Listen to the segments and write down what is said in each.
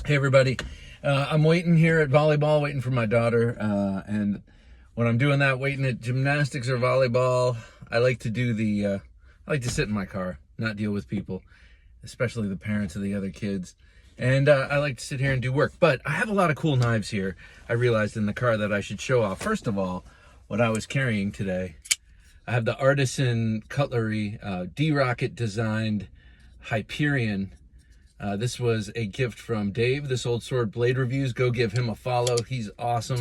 Hey everybody, I'm waiting here at volleyball, waiting for my daughter, and when I'm doing that, waiting at gymnastics or volleyball, I like to do I like to sit in my car, not deal with people, especially the parents of the other kids, and I like to sit here and do work. But I have a lot of cool knives here, I realized in the car that I should show off. First of all, what I was carrying today, I have the Artisan Cutlery D-Rocket designed Hyperion. This was a gift from Dave, This Old Sword Blade Reviews. Go give him a follow. He's awesome,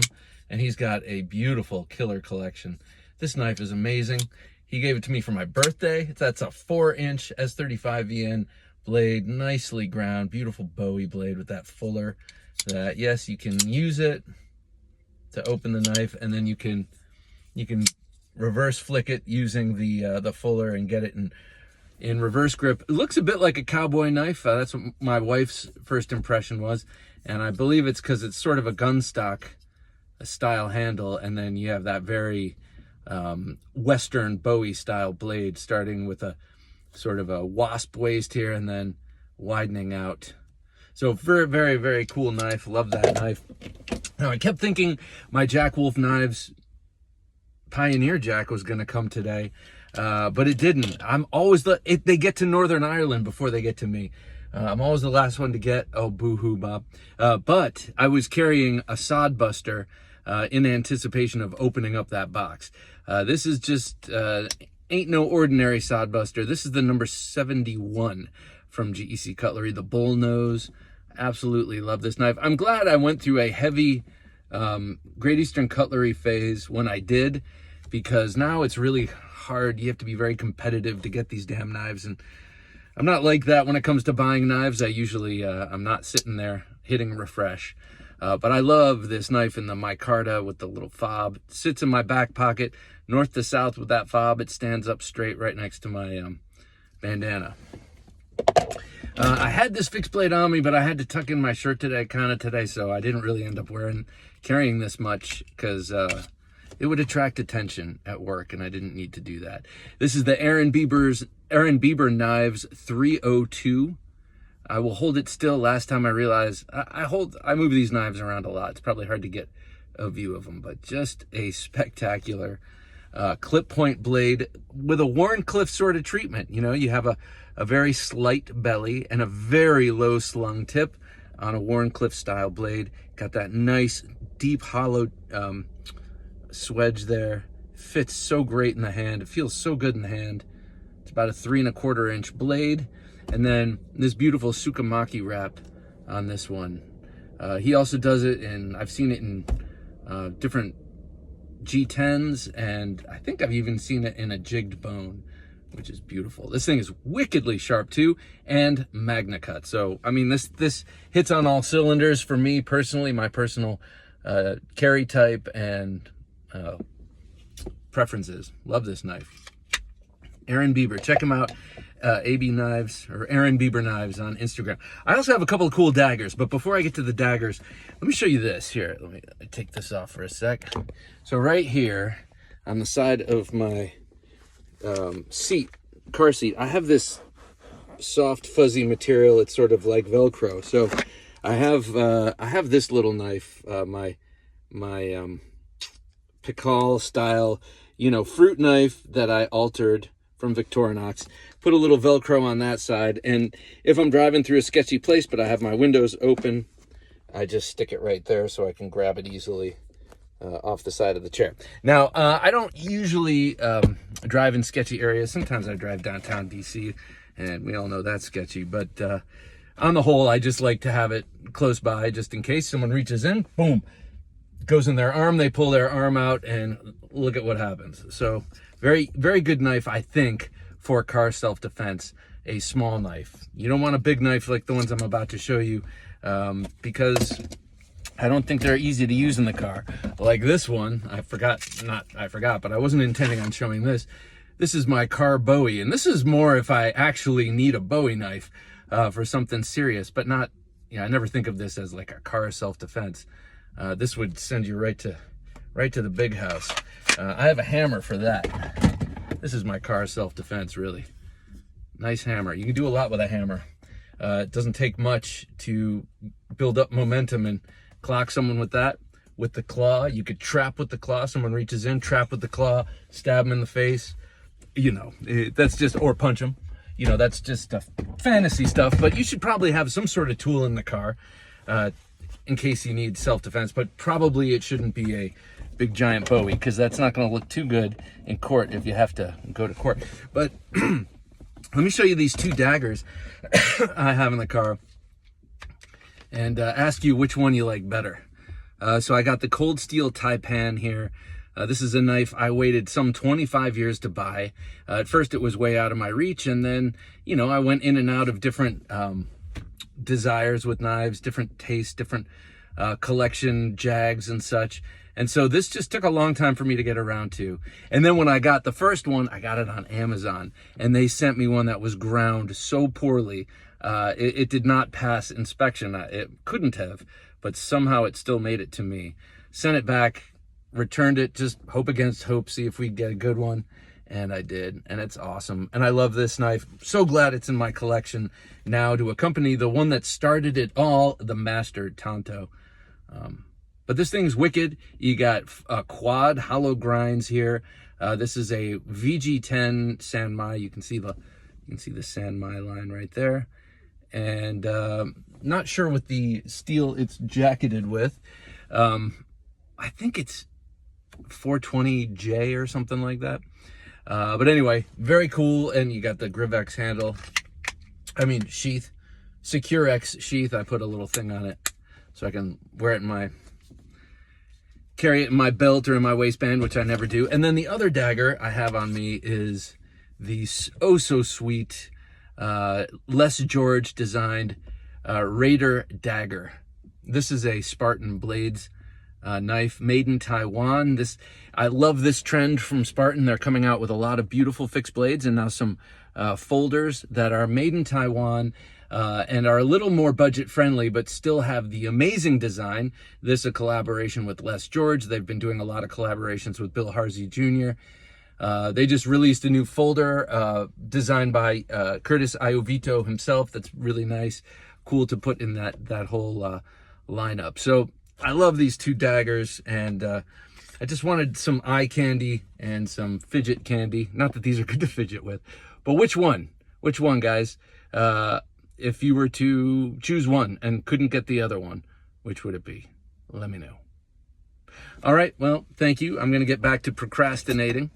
and he's got a beautiful killer collection. This knife is amazing. He gave it to me for my birthday. That's a 4-inch S35VN blade, nicely ground, beautiful Bowie blade with that fuller. That, yes, you can use it to open the knife, and then you can reverse flick it using the fuller and get it in reverse grip. It looks a bit like a cowboy knife. That's what my wife's first impression was, and I believe it's because it's sort of a gun stock style handle, and then you have that very Western Bowie style blade, starting with a sort of a wasp waist here and then widening out. So very, very, very cool knife. Love that knife. Now, I kept thinking my Jack Wolf Knives Pioneer Jack was going to come today, but it didn't. I'm always they get to Northern Ireland before they get to me. I'm always the last one to get. Oh, boo-hoo, Bob. But I was carrying a sod buster in anticipation of opening up that box. This is just ain't no ordinary sod buster. This is the number 71 from GEC Cutlery, the bull nose. Absolutely love this knife. I'm glad I went through a heavy Great Eastern Cutlery phase when I did, because now it's really hard. You have to be very competitive to get these damn knives, and I'm not like that when it comes to buying knives. I usually I'm not sitting there hitting refresh, but I love this knife in the micarta with the little fob. It sits in my back pocket north to south with that fob. It stands up straight right next to my bandana. I had this fixed blade on me, but I had to tuck in my shirt today, so I didn't really end up carrying this much, because it would attract attention at work, and I didn't need to do that. This is the Aaron Bieber Knives 302. I will hold it still. Last time I realized I move these knives around a lot. It's probably hard to get a view of them, but just a spectacular clip point blade with a Wharncliffe sort of treatment. You know, you have a very slight belly and a very low slung tip on a Wharncliffe style blade. Got that nice deep hollow swedge there. Fits so great in the hand. It feels so good in the hand. It's about a 3¼ inch blade, and then this beautiful Tsukamaki wrap on this one. He also does it in, I've seen it in different G10s, and I think I've even seen it in a jigged bone, which is beautiful. This thing is wickedly sharp too, and MagnaCut. So, I mean, this hits on all cylinders for me personally, my personal carry type and preferences. Love this knife. Aaron Bieber, check him out. AB Knives, or Aaron Bieber Knives on Instagram. I also have a couple of cool daggers, but before I get to the daggers, let me show you this. Here, let me take this off for a sec. So right here on the side of my car seat, I have this soft fuzzy material. It's sort of like Velcro. So I have this little knife, my Pical style, fruit knife that I altered from Victorinox. Put a little Velcro on that side, and if I'm driving through a sketchy place but I have my windows open, I just stick it right there so I can grab it easily off the side of the chair. Now, I don't usually drive in sketchy areas. Sometimes I drive downtown DC, and we all know that's sketchy, but on the whole, I just like to have it close by just in case someone reaches in, boom, goes in their arm, they pull their arm out, and look at what happens. So very, very good knife, I think, for car self-defense. A small knife. You don't want a big knife like the ones I'm about to show you, because I don't think they're easy to use in the car. Like this one, but I wasn't intending on showing this. This is my car Bowie, and this is more if I actually need a Bowie knife for something serious, but not, I never think of this as like a car self-defense. This would send you right to the big house. I have a hammer for that. This is my car self-defense, really. Nice hammer. You can do a lot with a hammer. It doesn't take much to build up momentum and clock someone with that. With the claw, you could trap with the claw. Someone reaches in, trap with the claw, stab them in the face. You know, that's just, or punch them. You know, that's just fantasy stuff. But you should probably have some sort of tool in the car in case you need self-defense. But probably it shouldn't be a big giant Bowie, because that's not going to look too good in court if you have to go to court. But let me show you these two daggers I have in the car and ask you which one you like better. So I got the cold steel Tai Pan here. This is a knife I waited some 25 years to buy. At first it was way out of my reach, and then, you know, I went in and out of different desires with knives, different tastes, different collection jags and such. And so this just took a long time for me to get around to. And then when I got the first one, I got it on Amazon, and they sent me one that was ground so poorly. It did not pass inspection. It couldn't have, but somehow it still made it to me. Sent it back, returned it, just hope against hope, see if we get a good one. And I did, and it's awesome. And I love this knife. So glad it's in my collection now, to accompany the one that started it all, the Master Tanto. But this thing's wicked. You got quad hollow grinds here. This is a VG10 Sanmai. You can see the Sanmai line right there. And not sure what the steel it's jacketed with. I think it's 420J or something like that. But anyway, very cool. And you got the Grivex handle. Sheath. Securex sheath. I put a little thing on it so I can wear it in my, carry it in my belt or in my waistband, which I never do. And then the other dagger I have on me is the oh so sweet Les George designed Raider Dagger. This is a Spartan Blades knife made in Taiwan. I love this trend from Spartan. They're coming out with a lot of beautiful fixed blades, and now some folders that are made in Taiwan and are a little more budget friendly, but still have the amazing design. This is a collaboration with Les George. They've been doing a lot of collaborations with Bill Harsey Jr. They just released a new folder designed by Curtis Iovito himself. That's really nice, cool to put in that whole lineup. So I love these two daggers, and I just wanted some eye candy and some fidget candy. Not that these are good to fidget with, but which one? Which one, guys? If you were to choose one and couldn't get the other one, which would it be? Let me know. All right, well, thank you. I'm going to get back to procrastinating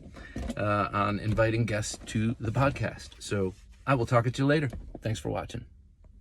on inviting guests to the podcast. So I will talk to you later. Thanks for watching.